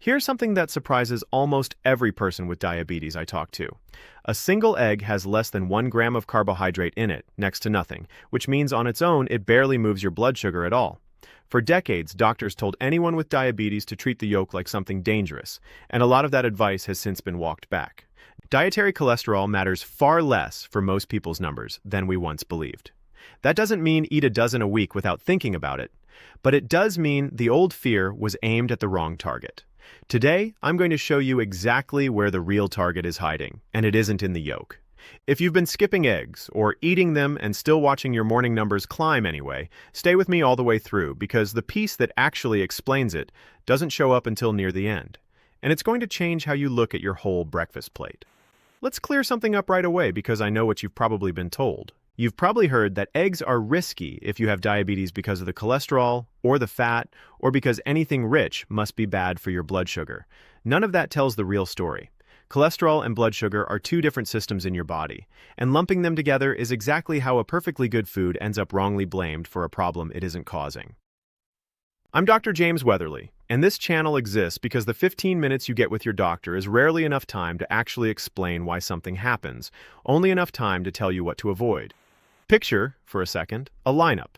Here's something that surprises almost every person with diabetes I talk to. A single egg has less than 1 gram of carbohydrate in it, next to nothing, which means on its own it barely moves your blood sugar at all. For decades, doctors told anyone with diabetes to treat the yolk like something dangerous, and a lot of that advice has since been walked back. Dietary cholesterol matters far less for most people's numbers than we once believed. That doesn't mean eat a dozen a week without thinking about it, but it does mean the old fear was aimed at the wrong target. Today, I'm going to show you exactly where the real target is hiding, and it isn't in the yolk. If you've been skipping eggs, or eating them and still watching your morning numbers climb anyway, stay with me all the way through, because the piece that actually explains it doesn't show up until near the end. And it's going to change how you look at your whole breakfast plate. Let's clear something up right away, because I know what you've probably been told. You've probably heard that eggs are risky if you have diabetes because of the cholesterol, or the fat, or because anything rich must be bad for your blood sugar. None of that tells the real story. Cholesterol and blood sugar are two different systems in your body, and lumping them together is exactly how a perfectly good food ends up wrongly blamed for a problem it isn't causing. I'm Dr. James Weatherly, and this channel exists because the 15 minutes you get with your doctor is rarely enough time to actually explain why something happens, only enough time to tell you what to avoid. Picture, for a second, a lineup.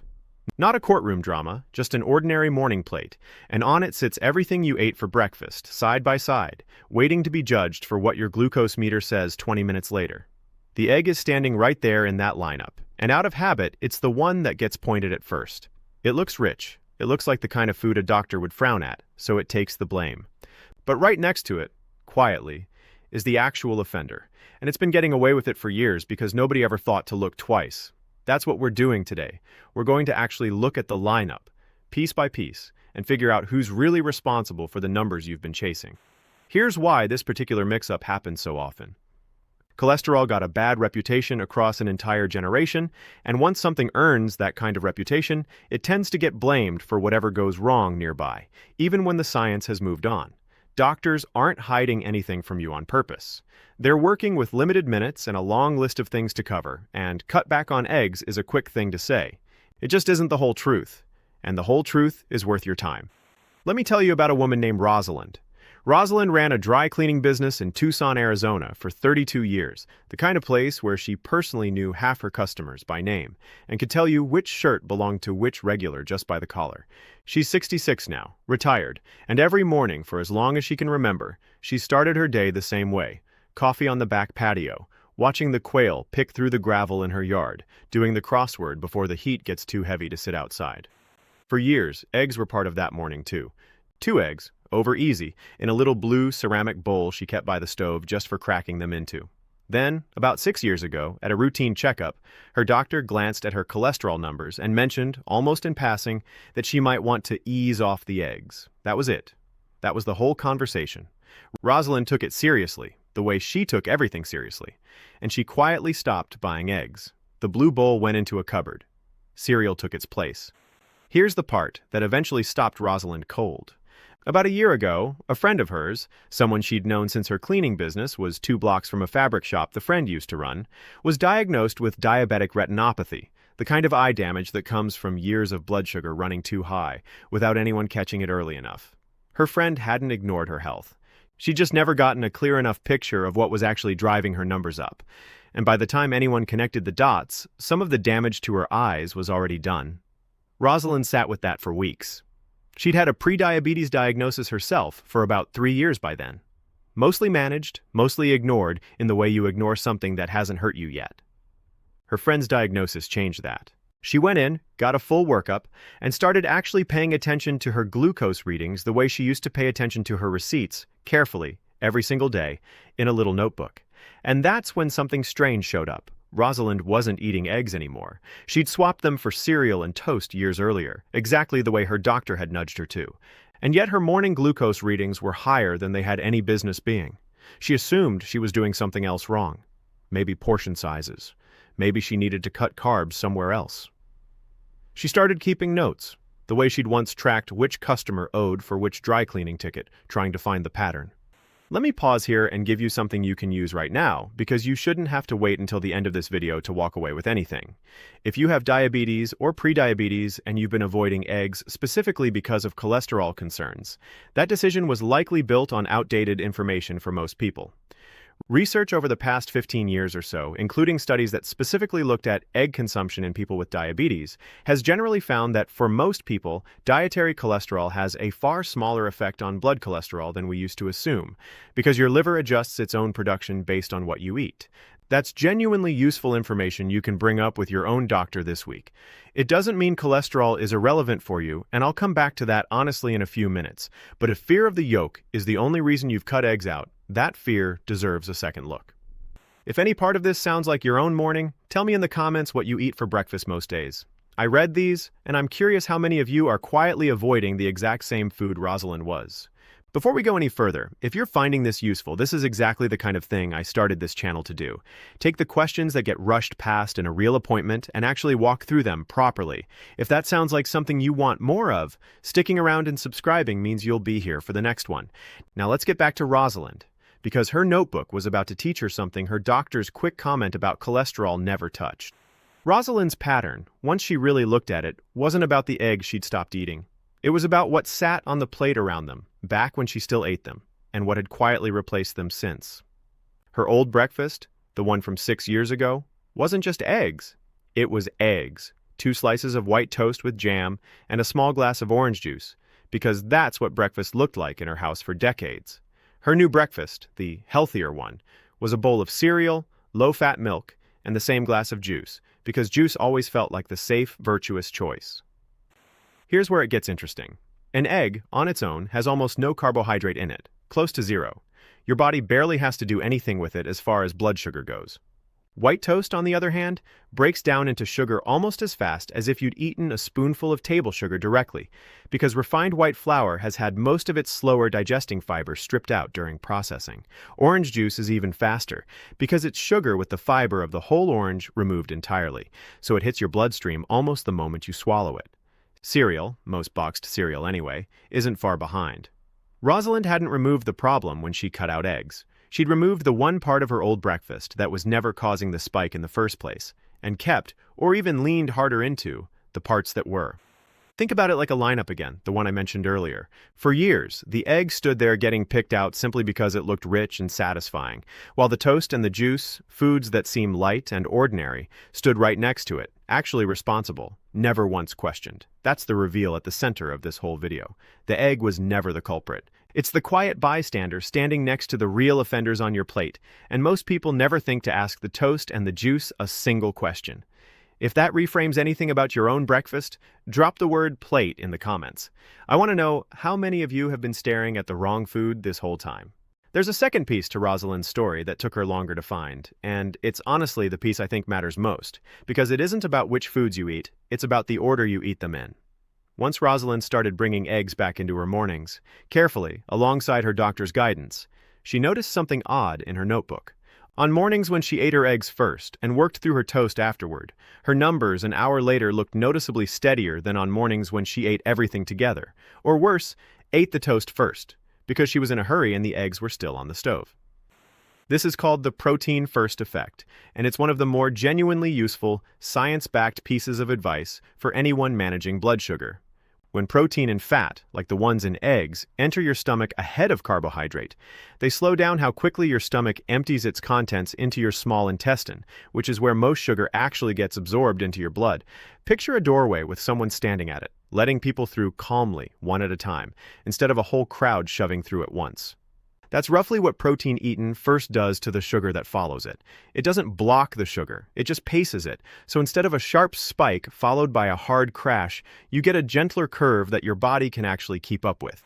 Not a courtroom drama, just an ordinary morning plate, and on it sits everything you ate for breakfast, side by side, waiting to be judged for what your glucose meter says 20 minutes later. The egg is standing right there in that lineup, and out of habit, it's the one that gets pointed at first. It looks rich. It looks like the kind of food a doctor would frown at, so it takes the blame. But right next to it, quietly, is the actual offender, and it's been getting away with it for years because nobody ever thought to look twice. That's what we're doing today. We're going to actually look at the lineup, piece by piece, and figure out who's really responsible for the numbers you've been chasing. Here's why this particular mix-up happens so often. Cholesterol got a bad reputation across an entire generation, and once something earns that kind of reputation, it tends to get blamed for whatever goes wrong nearby, even when the science has moved on. Doctors aren't hiding anything from you on purpose. They're working with limited minutes and a long list of things to cover, and cut back on eggs is a quick thing to say. It just isn't the whole truth, and the whole truth is worth your time. Let me tell you about a woman named Rosalind. Rosalind ran a dry cleaning business in Tucson, Arizona for 32 years, the kind of place where she personally knew half her customers by name and could tell you which shirt belonged to which regular just by the collar. She's 66 now, retired, and every morning for as long as she can remember, she started her day the same way: coffee on the back patio, watching the quail pick through the gravel in her yard, doing the crossword before the heat gets too heavy to sit outside. For years, eggs were part of that morning too. 2 eggs, over easy, in a little blue ceramic bowl she kept by the stove just for cracking them into. Then, about 6 years ago, at a routine checkup, her doctor glanced at her cholesterol numbers and mentioned, almost in passing, that she might want to ease off the eggs. That was it. That was the whole conversation. Rosalind took it seriously, the way she took everything seriously, and she quietly stopped buying eggs. The blue bowl went into a cupboard. Cereal took its place. Here's the part that eventually stopped Rosalind cold. About a year ago, a friend of hers, someone she'd known since her cleaning business was 2 blocks from a fabric shop the friend used to run, was diagnosed with diabetic retinopathy, the kind of eye damage that comes from years of blood sugar running too high without anyone catching it early enough. Her friend hadn't ignored her health. She'd just never gotten a clear enough picture of what was actually driving her numbers up, and by the time anyone connected the dots, some of the damage to her eyes was already done. Rosalind sat with that for weeks. She'd had a prediabetes diagnosis herself for about 3 years by then. Mostly managed, mostly ignored in the way you ignore something that hasn't hurt you yet. Her friend's diagnosis changed that. She went in, got a full workup, and started actually paying attention to her glucose readings the way she used to pay attention to her receipts, carefully, every single day, in a little notebook. And that's when something strange showed up. Rosalind wasn't eating eggs anymore. She'd swapped them for cereal and toast years earlier, exactly the way her doctor had nudged her to. And yet her morning glucose readings were higher than they had any business being. She assumed she was doing something else wrong. Maybe portion sizes. Maybe she needed to cut carbs somewhere else. She started keeping notes, the way she'd once tracked which customer owed for which dry cleaning ticket, trying to find the pattern. Let me pause here and give you something you can use right now, because you shouldn't have to wait until the end of this video to walk away with anything. If you have diabetes or prediabetes and you've been avoiding eggs specifically because of cholesterol concerns, that decision was likely built on outdated information for most people. Research over the past 15 years or so, including studies that specifically looked at egg consumption in people with diabetes, has generally found that for most people, dietary cholesterol has a far smaller effect on blood cholesterol than we used to assume, because your liver adjusts its own production based on what you eat. That's genuinely useful information you can bring up with your own doctor this week. It doesn't mean cholesterol is irrelevant for you, and I'll come back to that honestly in a few minutes. But if fear of the yolk is the only reason you've cut eggs out, that fear deserves a second look. If any part of this sounds like your own morning, tell me in the comments what you eat for breakfast most days. I read these, and I'm curious how many of you are quietly avoiding the exact same food Rosalind was. Before we go any further, if you're finding this useful, this is exactly the kind of thing I started this channel to do. Take the questions that get rushed past in a real appointment and actually walk through them properly. If that sounds like something you want more of, sticking around and subscribing means you'll be here for the next one. Now let's get back to Rosalind, because her notebook was about to teach her something her doctor's quick comment about cholesterol never touched. Rosalind's pattern, once she really looked at it, wasn't about the eggs she'd stopped eating. It was about what sat on the plate around them, back when she still ate them, and what had quietly replaced them since. Her old breakfast, the one from 6 years ago, wasn't just eggs. It was eggs, 2 slices of white toast with jam, and a small glass of orange juice, because that's what breakfast looked like in her house for decades. Her new breakfast, the healthier one, was a bowl of cereal, low-fat milk, and the same glass of juice, because juice always felt like the safe, virtuous choice. Here's where it gets interesting. An egg, on its own, has almost no carbohydrate in it, close to zero. Your body barely has to do anything with it as far as blood sugar goes. White toast, on the other hand, breaks down into sugar almost as fast as if you'd eaten a spoonful of table sugar directly, because refined white flour has had most of its slower digesting fiber stripped out during processing. Orange juice is even faster, because it's sugar with the fiber of the whole orange removed entirely, so it hits your bloodstream almost the moment you swallow it. Cereal, most boxed cereal anyway, isn't far behind. Rosalind hadn't removed the problem when she cut out eggs. She'd removed the one part of her old breakfast that was never causing the spike in the first place, and kept, or even leaned harder into, the parts that were. Think about it like a lineup again, the one I mentioned earlier. For years, the egg stood there getting picked out simply because it looked rich and satisfying, while the toast and the juice, foods that seem light and ordinary, stood right next to it, actually responsible, never once questioned. That's the reveal at the center of this whole video. The egg was never the culprit. It's the quiet bystander standing next to the real offenders on your plate, and most people never think to ask the toast and the juice a single question. If that reframes anything about your own breakfast, drop the word plate in the comments. I want to know how many of you have been staring at the wrong food this whole time. There's a second piece to Rosalind's story that took her longer to find, and it's honestly the piece I think matters most, because it isn't about which foods you eat, it's about the order you eat them in. Once Rosalind started bringing eggs back into her mornings, carefully, alongside her doctor's guidance, she noticed something odd in her notebook. On mornings when she ate her eggs first and worked through her toast afterward, her numbers an hour later looked noticeably steadier than on mornings when she ate everything together, or worse, ate the toast first, because she was in a hurry and the eggs were still on the stove. This is called the protein first effect, and it's one of the more genuinely useful, science-backed pieces of advice for anyone managing blood sugar. When protein and fat, like the ones in eggs, enter your stomach ahead of carbohydrate, they slow down how quickly your stomach empties its contents into your small intestine, which is where most sugar actually gets absorbed into your blood. Picture a doorway with someone standing at it, letting people through calmly, one at a time, instead of a whole crowd shoving through at once. That's roughly what protein eaten first does to the sugar that follows it. It doesn't block the sugar, it just paces it. So instead of a sharp spike followed by a hard crash, you get a gentler curve that your body can actually keep up with.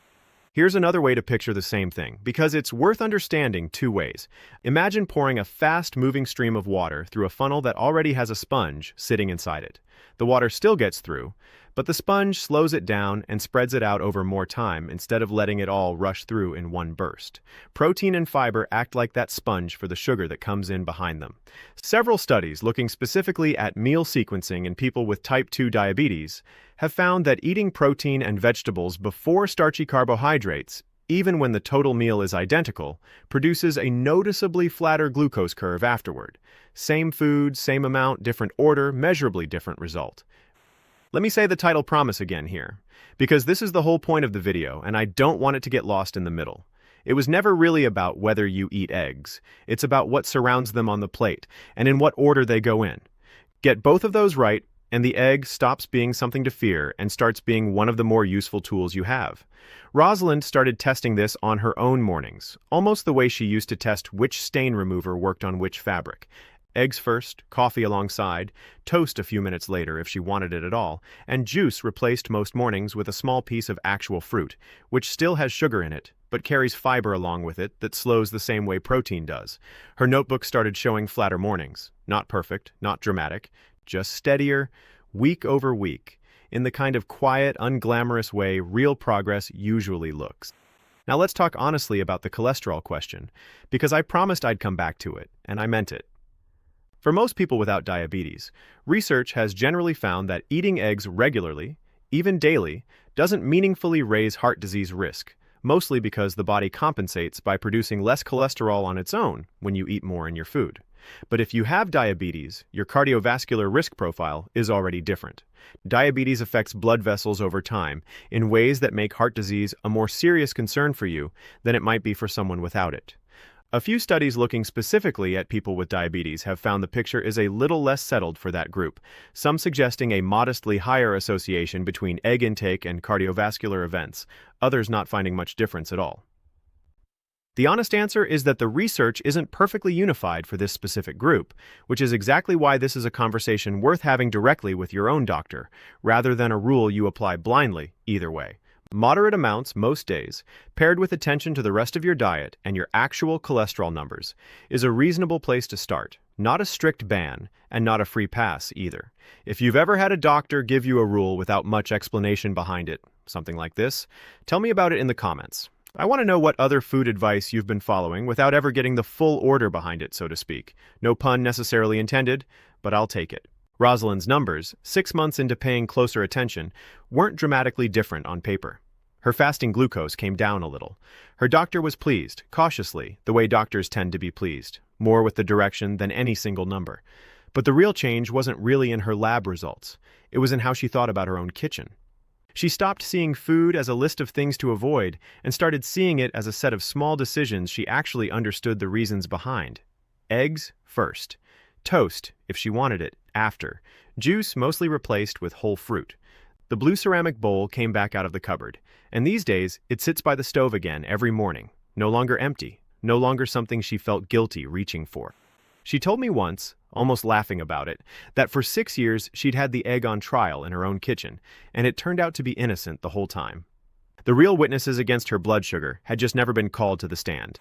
Here's another way to picture the same thing, because it's worth understanding 2 ways. Imagine pouring a fast-moving stream of water through a funnel that already has a sponge sitting inside it. The water still gets through, but the sponge slows it down and spreads it out over more time instead of letting it all rush through in one burst. Protein and fiber act like that sponge for the sugar that comes in behind them. Several studies looking specifically at meal sequencing in people with type 2 diabetes have found that eating protein and vegetables before starchy carbohydrates even when the total meal is identical, produces a noticeably flatter glucose curve afterward. Same food, same amount, different order, measurably different result. Let me say the title promise again here, because this is the whole point of the video, and I don't want it to get lost in the middle. It was never really about whether you eat eggs. It's about what surrounds them on the plate, and in what order they go in. Get both of those right, and the egg stops being something to fear and starts being one of the more useful tools you have. Rosalind started testing this on her own mornings, almost the way she used to test which stain remover worked on which fabric. Eggs first, coffee alongside, toast a few minutes later if she wanted it at all, and juice replaced most mornings with a small piece of actual fruit, which still has sugar in it, but carries fiber along with it that slows the same way protein does. Her notebook started showing flatter mornings. Not perfect, not dramatic, just steadier, week over week, in the kind of quiet, unglamorous way real progress usually looks. Now let's talk honestly about the cholesterol question, because I promised I'd come back to it, and I meant it. For most people without diabetes, research has generally found that eating eggs regularly, even daily, doesn't meaningfully raise heart disease risk, mostly because the body compensates by producing less cholesterol on its own when you eat more in your food. But if you have diabetes, your cardiovascular risk profile is already different. Diabetes affects blood vessels over time in ways that make heart disease a more serious concern for you than it might be for someone without it. A few studies looking specifically at people with diabetes have found the picture is a little less settled for that group, some suggesting a modestly higher association between egg intake and cardiovascular events, others not finding much difference at all. The honest answer is that the research isn't perfectly unified for this specific group, which is exactly why this is a conversation worth having directly with your own doctor, rather than a rule you apply blindly either way. Moderate amounts most days, paired with attention to the rest of your diet and your actual cholesterol numbers, is a reasonable place to start, not a strict ban, and not a free pass either. If you've ever had a doctor give you a rule without much explanation behind it, something like this, tell me about it in the comments. I want to know what other food advice you've been following without ever getting the full order behind it, so to speak. No pun necessarily intended, but I'll take it. Rosalind's numbers, 6 months into paying closer attention, weren't dramatically different on paper. Her fasting glucose came down a little. Her doctor was pleased, cautiously, the way doctors tend to be pleased, more with the direction than any single number. But the real change wasn't really in her lab results. It was in how she thought about her own kitchen. She stopped seeing food as a list of things to avoid and started seeing it as a set of small decisions she actually understood the reasons behind. Eggs first. Toast, if she wanted it, after. Juice mostly replaced with whole fruit. The blue ceramic bowl came back out of the cupboard, and these days it sits by the stove again every morning, no longer empty, no longer something she felt guilty reaching for. She told me once, almost laughing about it, that for 6 years she'd had the egg on trial in her own kitchen, and it turned out to be innocent the whole time. The real witnesses against her blood sugar had just never been called to the stand.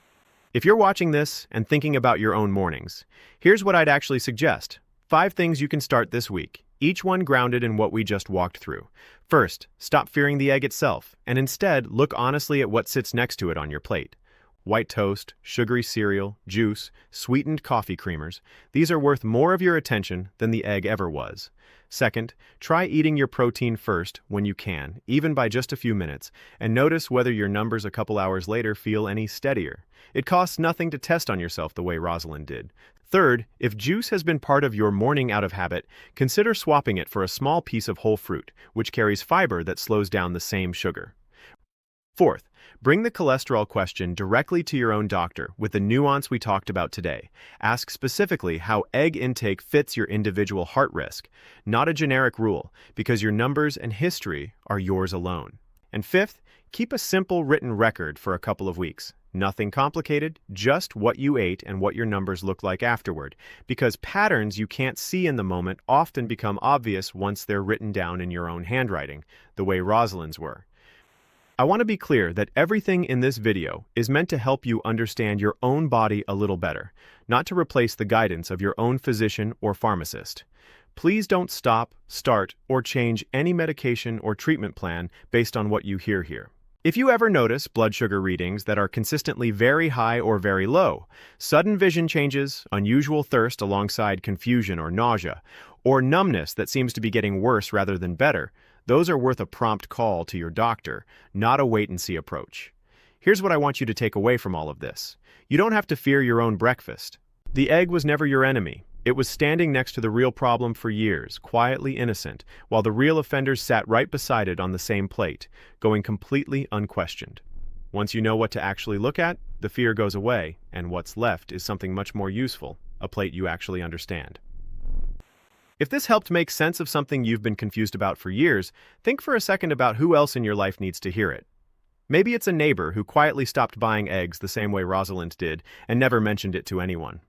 If you're watching this and thinking about your own mornings, here's what I'd actually suggest. 5 things you can start this week, each one grounded in what we just walked through. First, stop fearing the egg itself, and instead look honestly at what sits next to it on your plate. White toast, sugary cereal, juice, sweetened coffee creamers, these are worth more of your attention than the egg ever was. Second, try eating your protein first when you can, even by just a few minutes, and notice whether your numbers a couple hours later feel any steadier. It costs nothing to test on yourself the way Rosalind did. Third, if juice has been part of your morning out of habit, consider swapping it for a small piece of whole fruit, which carries fiber that slows down the same sugar. Fourth, bring the cholesterol question directly to your own doctor with the nuance we talked about today. Ask specifically how egg intake fits your individual heart risk, not a generic rule, because your numbers and history are yours alone. And fifth, keep a simple written record for a couple of weeks. Nothing complicated, just what you ate and what your numbers look like afterward, because patterns you can't see in the moment often become obvious once they're written down in your own handwriting, the way Rosalind's were. I want to be clear that everything in this video is meant to help you understand your own body a little better, not to replace the guidance of your own physician or pharmacist. Please don't stop, start, or change any medication or treatment plan based on what you hear here. If you ever notice blood sugar readings that are consistently very high or very low, sudden vision changes, unusual thirst alongside confusion or nausea, or numbness that seems to be getting worse rather than better, those are worth a prompt call to your doctor, not a wait-and-see approach. Here's what I want you to take away from all of this. You don't have to fear your own breakfast. The egg was never your enemy. It was standing next to the real problem for years, quietly innocent, while the real offenders sat right beside it on the same plate, going completely unquestioned. Once you know what to actually look at, the fear goes away, and what's left is something much more useful, a plate you actually understand. If this helped make sense of something you've been confused about for years, think for a second about who else in your life needs to hear it. Maybe it's a neighbor who quietly stopped buying eggs the same way Rosalind did and never mentioned it to anyone.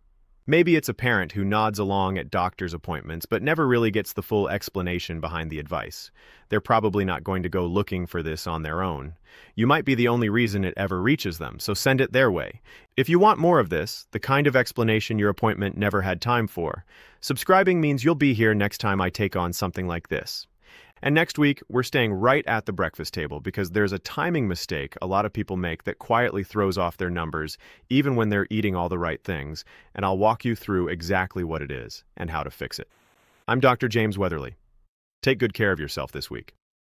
Maybe it's a parent who nods along at doctor's appointments but never really gets the full explanation behind the advice. They're probably not going to go looking for this on their own. You might be the only reason it ever reaches them, so send it their way. If you want more of this, the kind of explanation your appointment never had time for, subscribing means you'll be here next time I take on something like this. And next week, we're staying right at the breakfast table because there's a timing mistake a lot of people make that quietly throws off their numbers, even when they're eating all the right things, and I'll walk you through exactly what it is and how to fix it. I'm Dr. James Weatherly. Take good care of yourself this week.